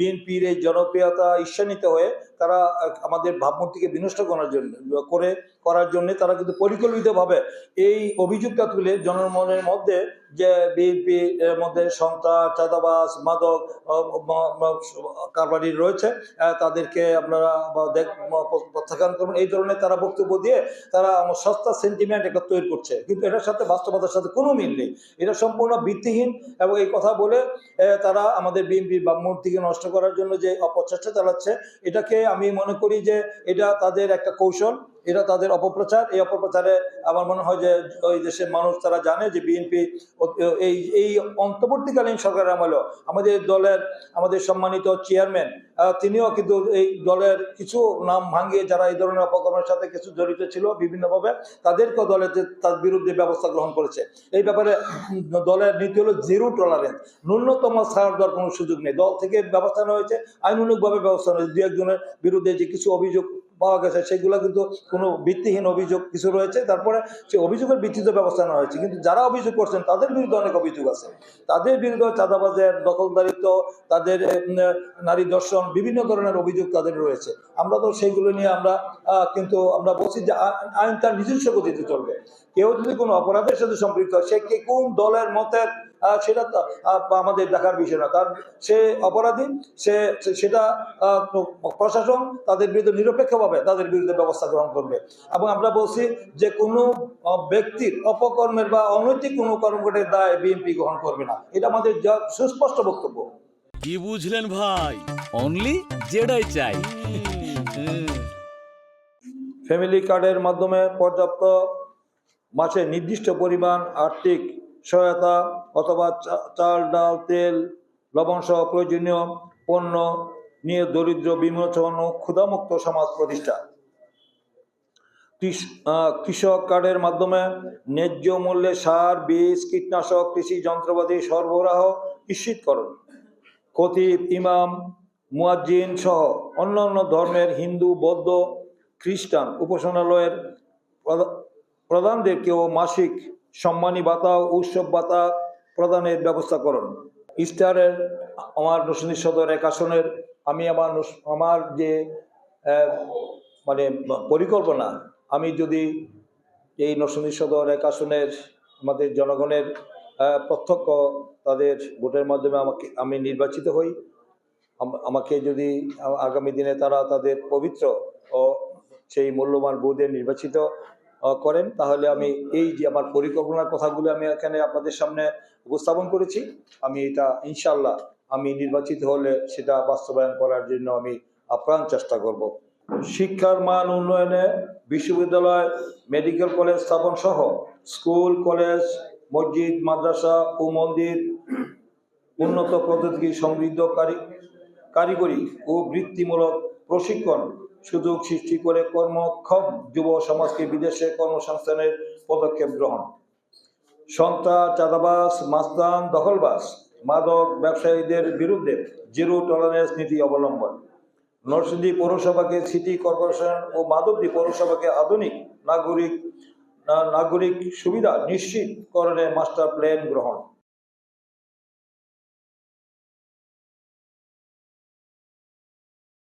বিএনপির এই জনপ্রিয়তা ঈর্ষান্বিত হয়ে তারা আমাদের ভাবমূর্তিকে বিনষ্ট করার জন্য তারা কিন্তু পরিকল্পিতভাবে এই অভিযোগটা তুলে জনমনের মধ্যে যে বিএনপি এর মধ্যে সন্ত্রাস, চাঁদাবাজ, মাদক কারবারি রয়েছে, তাদেরকে আপনারা প্রত্যাখ্যান করবেন, এই ধরনের তারা বক্তব্য দিয়ে তারা সস্তা সেন্টিমেন্ট একটা তৈরি করছে। কিন্তু এটার সাথে বাস্তবতার সাথে কোনো মিল নেই, এটা সম্পূর্ণ ভিত্তিহীন। এবং এই কথা বলে তারা আমাদের বিএনপির ভাবমূর্তিকে নষ্ট করার জন্য যে অপচেষ্টা চালাচ্ছে, এটাকে আমি মনে করি যে এটা তাদের একটা কৌশল, এটা তাদের অপপ্রচার। এই অপপ্রচারে আমার মনে হয় যে ওই দেশের মানুষ তারা জানে যে বিএনপি এই অন্তর্বর্তীকালীন সরকারের আমলেও আমাদের সম্মানিত চেয়ারম্যান তিনিও কিন্তু এই দলের কিছু নাম ভাঙিয়ে যারা এই ধরনের অপকর্মের সাথে কিছু জড়িত ছিল বিভিন্নভাবে, তাদেরকেও তার বিরুদ্ধে ব্যবস্থা গ্রহণ করেছে। এই ব্যাপারে দলের নীতি হলো জিরো টলারেন্স, ন্যূনতম ছাড় দেওয়ার কোনো সুযোগ নেই। দল থেকে ব্যবস্থা নেওয়া হয়েছে, আইনানুগভাবে ব্যবস্থা নেওয়া হয়েছে। দু একজনের বিরুদ্ধে যে কিছু অভিযোগ পাওয়া গেছে সেগুলো কিন্তু কোনো ভিত্তিহীন অভিযোগ কিছু রয়েছে, তারপরে সে অভিযোগের ভিত্তিতে ব্যবস্থা নেওয়া হয়েছে। কিন্তু যারা অভিযোগ করছেন তাদের বিরুদ্ধে অনেক অভিযোগ আছে, তাদের বিরুদ্ধে চাঁদাবাজের, দখলদারিত্ব, তাদের নারী দর্শন, বিভিন্ন ধরনের অভিযোগ তাদের রয়েছে। আমরা তো সেইগুলো নিয়ে কিন্তু আমরা বলছি যে আইন তার নিজস্ব গতিতে চলবে। কেউ যদি কোনো অপরাধের সাথে সম্পৃক্ত হয়, সে কে কোন দলের মতের সেটা আমাদের দেখার বিষয় না। কারণ সে অপরাধী, সেটা প্রশাসন তাদের বিরুদ্ধে নিরপেক্ষভাবে তাদের বিরুদ্ধে ব্যবস্থা গ্রহণ করবে। এবং আমরা বলছি যে কোনো ব্যক্তির অপকর্মের বা অনৈতিক কোনো কর্মকাণ্ডের দায় বিএনপি গ্রহণ করবে না, এটা আমাদের সুস্পষ্ট বক্তব্য। কি বুঝলেন ভাই? অনলি যেটাই চাই। ফ্যামিলি কার্ডের মাধ্যমে পর্যাপ্ত মাসে নির্দিষ্ট পরিমাণ আর্থিক সহায়তা অথবা চাল, ডাল, তেল, লবণ সহ প্রয়োজনীয় পণ্য নিয়ে দরিদ্র বিমোচন ও ক্ষুধামুক্ত সমাজ প্রতিষ্ঠা। কৃষক কার্ডের মাধ্যমে ন্যায্য মূল্যে সার, বীজ, কীটনাশক, কৃষি যন্ত্রপাতি সরবরাহ নিশ্চিতকরণ। খতিব, ইমাম, মুয়াজ্জিন সহ অন্যান্য ধর্মের হিন্দু, বৌদ্ধ, খ্রিস্টান উপাসনালয়ের প্রধানদেরকেও মাসিক সম্মানী ভাতা ও উৎসব ভাতা প্রদানের ব্যবস্থা করুন। ইস্টারের আমার নরসিংদী সদর 1 আসনের আমি আমার যে পরিকল্পনা, আমি যদি এই নরসিংদী সদর 1 আসনের আমাদের জনগণের প্রত্যক্ষ তাদের ভোটের মাধ্যমে আমি নির্বাচিত হই, আমাকে যদি আগামী দিনে তারা তাদের পবিত্র ও সেই মূল্যবান ভোটে নির্বাচিত করেন, তাহলে আমি এই যে আমার পরিকল্পনার কথাগুলো আমি এখানে আপনাদের সামনে উপস্থাপন করেছি, আমি এটা ইনশাআল্লাহ আমি নির্বাচিত হলে সেটা বাস্তবায়ন করার জন্য আমি আপ্রাণ চেষ্টা করব। শিক্ষার মান উন্নয়নে বিশ্ববিদ্যালয়, মেডিকেল কলেজ স্থাপন সহ স্কুল, কলেজ, মসজিদ, মাদ্রাসা ও মন্দির উন্নত পদ্ধতি সমৃদ্ধ কারিগরি ও বৃত্তিমূলক প্রশিক্ষণ সুযোগ সৃষ্টি করে কর্মক্ষম যুব সমাজকে বিদেশে কর্মসংস্থানের পদক্ষেপ গ্রহণ। সন্ত্রাস, চাঁদাবাজ, মাস্তান, দখলবাজ, মাদক ব্যবসায়ীদের বিরুদ্ধে জিরো টলারেন্স নীতি অবলম্বন। নরসিংদী পৌরসভাকে সিটি কর্পোরেশন ও মাধবদী পৌরসভাকে আধুনিক নাগরিক সুবিধা নিশ্চিতকরণে মাস্টার প্ল্যান গ্রহণ।